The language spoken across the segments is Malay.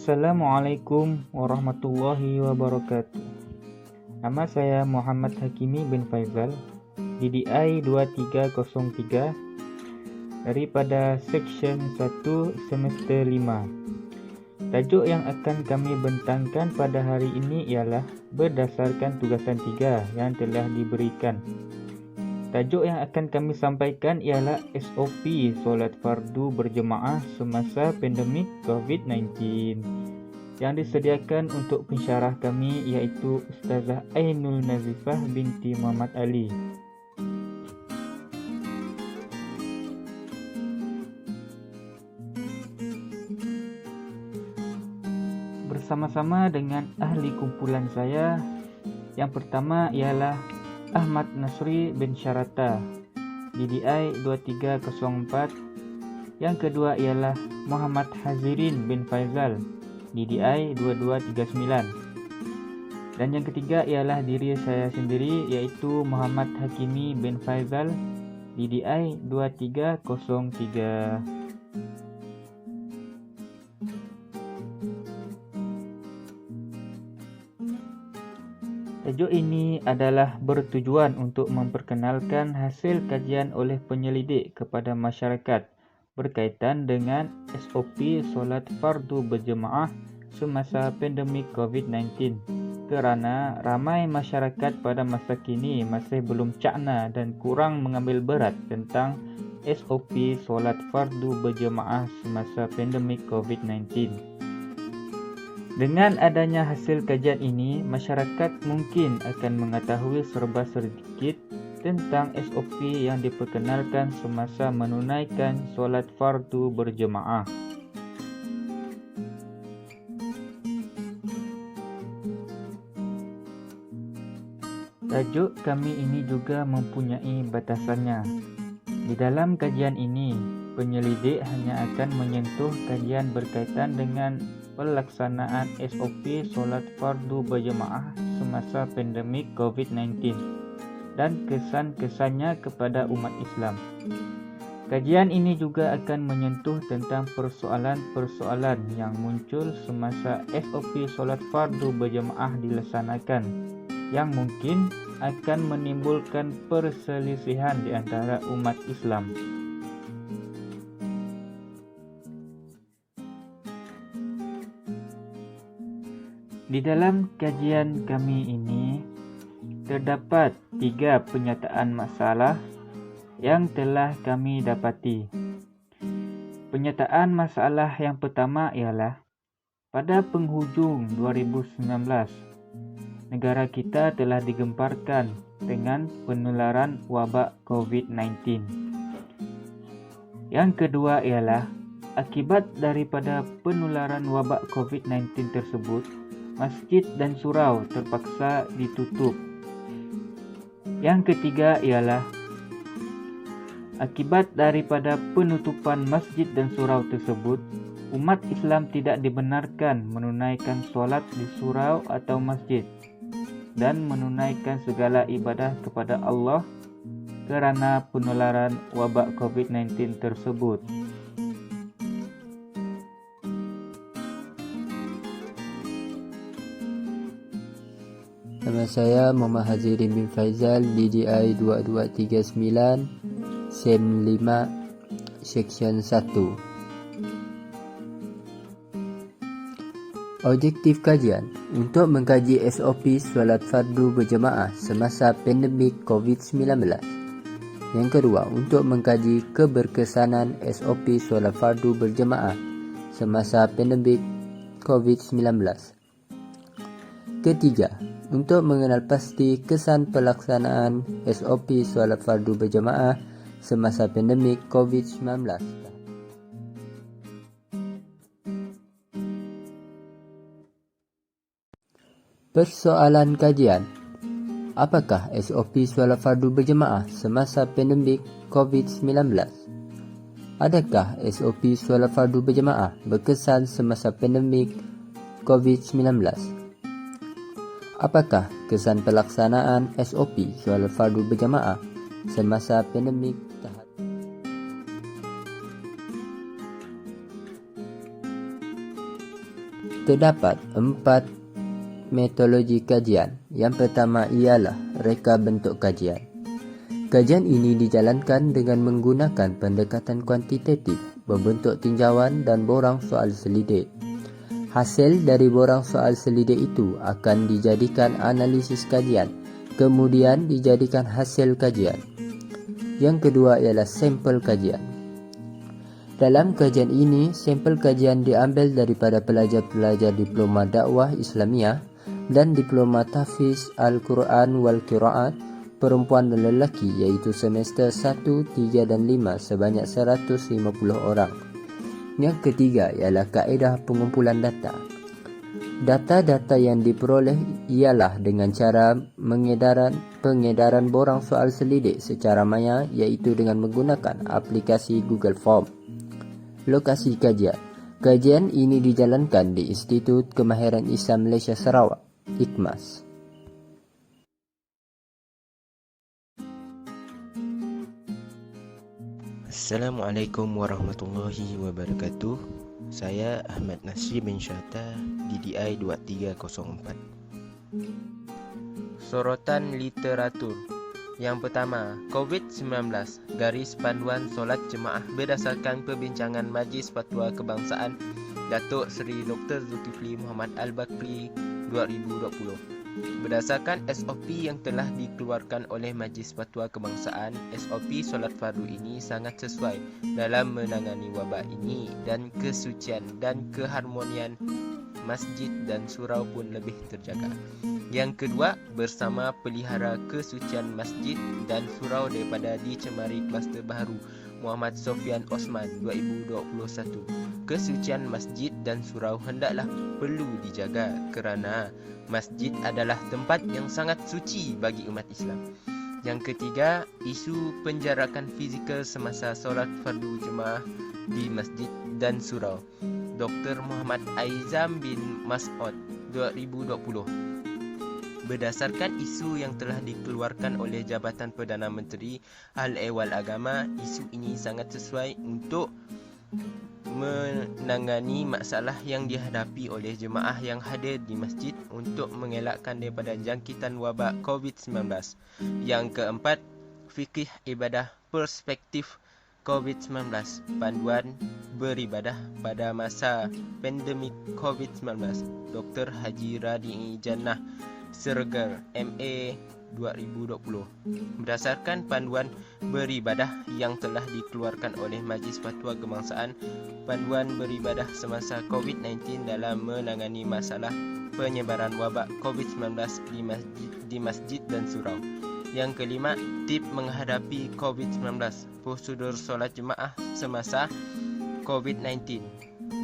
Assalamualaikum warahmatullahi wabarakatuh. Nama saya Muhammad Hakimi bin Faizal, DDI 2303 daripada Section 1 Semester 5. Tajuk yang akan kami bentangkan pada hari ini ialah berdasarkan tugasan 3 yang telah diberikan. Tajuk yang akan kami sampaikan ialah SOP solat fardu berjemaah semasa pandemik COVID-19 yang disediakan untuk pensyarah kami iaitu Ustazah Ainul Nazifah binti Muhammad Ali. Bersama-sama dengan ahli kumpulan saya, yang pertama ialah Ahmad Nasri bin Syarata, DDI 2304. Yang kedua ialah Muhammad Hazirin bin Faizal, DDI 2239. Dan yang ketiga ialah diri saya sendiri iaitu Muhammad Hakimi bin Faizal, DDI 2303. Tajuk ini adalah bertujuan untuk memperkenalkan hasil kajian oleh penyelidik kepada masyarakat berkaitan dengan SOP solat fardu berjemaah semasa pandemik COVID-19 kerana ramai masyarakat pada masa kini masih belum cakna dan kurang mengambil berat tentang SOP solat fardu berjemaah semasa pandemik COVID-19. Dengan adanya hasil kajian ini, masyarakat mungkin akan mengetahui serba sedikit tentang SOP yang diperkenalkan semasa menunaikan solat fardu berjemaah. Tajuk kami ini juga mempunyai batasannya. Di dalam kajian ini, penyelidik hanya akan menyentuh kajian berkaitan dengan pelaksanaan SOP solat fardu berjemaah semasa pandemik COVID-19 dan kesan-kesannya kepada umat Islam. Kajian ini juga akan menyentuh tentang persoalan-persoalan yang muncul semasa SOP solat fardu berjemaah dilaksanakan yang mungkin akan menimbulkan perselisihan di antara umat Islam. Di dalam kajian kami ini, terdapat 3 penyataan masalah yang telah kami dapati. Penyataan masalah yang pertama ialah, pada penghujung 2019, negara kita telah digemparkan dengan penularan wabak COVID-19. Yang kedua ialah, akibat daripada penularan wabak COVID-19 tersebut, masjid dan surau terpaksa ditutup. Yang ketiga ialah akibat daripada penutupan masjid dan surau tersebut, umat Islam tidak dibenarkan menunaikan solat di surau atau masjid dan menunaikan segala ibadah kepada Allah kerana penularan wabak COVID-19 tersebut. Nama saya Muhammad Hazirin bin Faizal, DDI 2239, SEM 5, Section 1. Objektif kajian untuk mengkaji SOP solat fardu berjemaah semasa pandemik COVID-19. Yang kedua, untuk mengkaji keberkesanan SOP solat fardu berjemaah semasa pandemik COVID-19. Ketiga, untuk mengenal pasti kesan pelaksanaan SOP solat fardu berjemaah semasa pandemik COVID-19. Persoalan kajian. Apakah SOP solat fardu berjemaah semasa pandemik COVID-19? Adakah SOP solat fardu berjemaah berkesan semasa pandemik COVID-19? Apakah kesan pelaksanaan SOP solat fardu berjamaah semasa pandemik tahap? Terdapat 4 metodologi kajian. Yang pertama ialah reka bentuk kajian. Kajian ini dijalankan dengan menggunakan pendekatan kuantitatif, membentuk tinjauan dan borang soal selidik. Hasil dari borang soal selidik itu akan dijadikan analisis kajian, kemudian dijadikan hasil kajian. Yang kedua ialah sampel kajian. Dalam kajian ini, sampel kajian diambil daripada pelajar-pelajar diploma dakwah Islamiah dan diploma tahfiz Al-Quran wal Qiraat perempuan dan lelaki, iaitu semester 1, 3 dan 5 sebanyak 150 orang. Yang ketiga ialah kaedah pengumpulan data. Data-data yang diperoleh ialah dengan cara pengedaran borang soal selidik secara maya, iaitu dengan menggunakan aplikasi Google Form. Lokasi kajian. Kajian ini dijalankan di Institut Kemahiran Islam Malaysia Sarawak, IKMAS. Assalamualaikum warahmatullahi wabarakatuh. Saya Ahmad Nasri bin Syata, DDI 2304. Sorotan literatur. Yang pertama, COVID-19, garis panduan solat jemaah berdasarkan perbincangan Majlis Fatwa Kebangsaan Datuk Seri Dr. Zulkifli Muhammad Al-Bakri 2020. Berdasarkan SOP yang telah dikeluarkan oleh Majlis Fatwa Kebangsaan, SOP solat fardu ini sangat sesuai dalam menangani wabak ini dan kesucian dan keharmonian masjid dan surau pun lebih terjaga. Yang kedua, bersama pelihara kesucian masjid dan surau daripada dicemari kluster baharu Muhammad Sofian Osman 2021. Kesucian masjid dan surau hendaklah perlu dijaga kerana masjid adalah tempat yang sangat suci bagi umat Islam. Yang ketiga, isu penjarakan fizikal semasa solat fardu jemaah di masjid dan surau. Dr. Muhammad Aizam bin Mas'ud 2020. Berdasarkan isu yang telah dikeluarkan oleh Jabatan Perdana Menteri Hal-Ehwal Agama, isu ini sangat sesuai untuk menangani masalah yang dihadapi oleh jemaah yang hadir di masjid untuk mengelakkan daripada jangkitan wabak COVID-19. Yang keempat, fikih ibadah perspektif COVID-19, panduan beribadah pada masa pandemik COVID-19. Dr. Haji Radi'i Jannah Serger, MA 2020. Berdasarkan panduan beribadah yang telah dikeluarkan oleh Majlis Fatwa Kebangsaan, panduan beribadah semasa COVID-19 dalam menangani masalah penyebaran wabak COVID-19 di masjid dan surau. Yang kelima, tip menghadapi COVID-19, prosedur solat jemaah semasa COVID-19.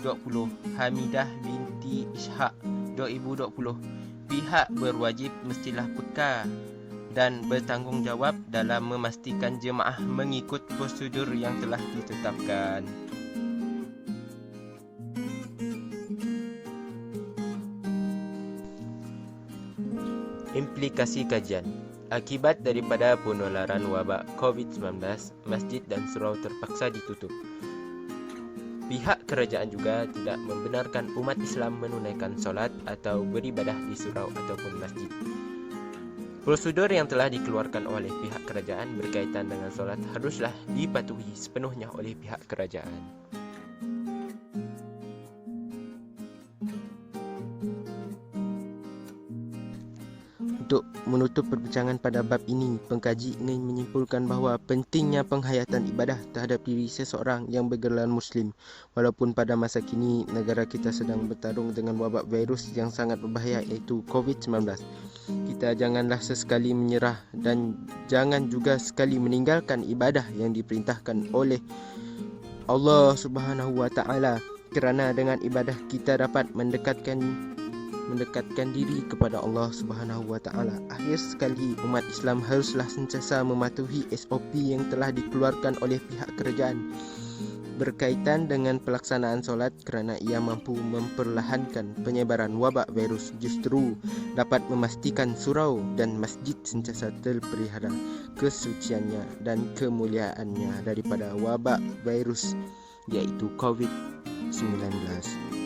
20. Hamidah binti Ishaq 2020. Pihak berwajib mestilah peka dan bertanggungjawab dalam memastikan jemaah mengikut prosedur yang telah ditetapkan. Implikasi kajian. Akibat daripada penularan wabak COVID-19, masjid dan surau terpaksa ditutup. Pihak kerajaan juga tidak membenarkan umat Islam menunaikan solat atau beribadah di surau ataupun masjid. Prosedur yang telah dikeluarkan oleh pihak kerajaan berkaitan dengan solat haruslah dipatuhi sepenuhnya oleh pihak kerajaan. Untuk menutup perbincangan pada bab ini, pengkaji ingin menyimpulkan bahawa pentingnya penghayatan ibadah terhadap diri seseorang yang bergelar Muslim. Walaupun pada masa kini negara kita sedang bertarung dengan wabak virus yang sangat berbahaya, iaitu COVID-19. Kita janganlah sesekali menyerah dan jangan juga sekali meninggalkan ibadah yang diperintahkan oleh Allah Subhanahu Wa Taala, kerana dengan ibadah kita dapat mendekatkan diri kepada Allah Subhanahu Wa Taala. Akhir sekali, umat Islam haruslah sentiasa mematuhi SOP yang telah dikeluarkan oleh pihak kerajaan berkaitan dengan pelaksanaan solat, kerana ia mampu memperlahankan penyebaran wabak virus, justru dapat memastikan surau dan masjid sentiasa terpelihara kesuciannya dan kemuliaannya daripada wabak virus, iaitu COVID-19.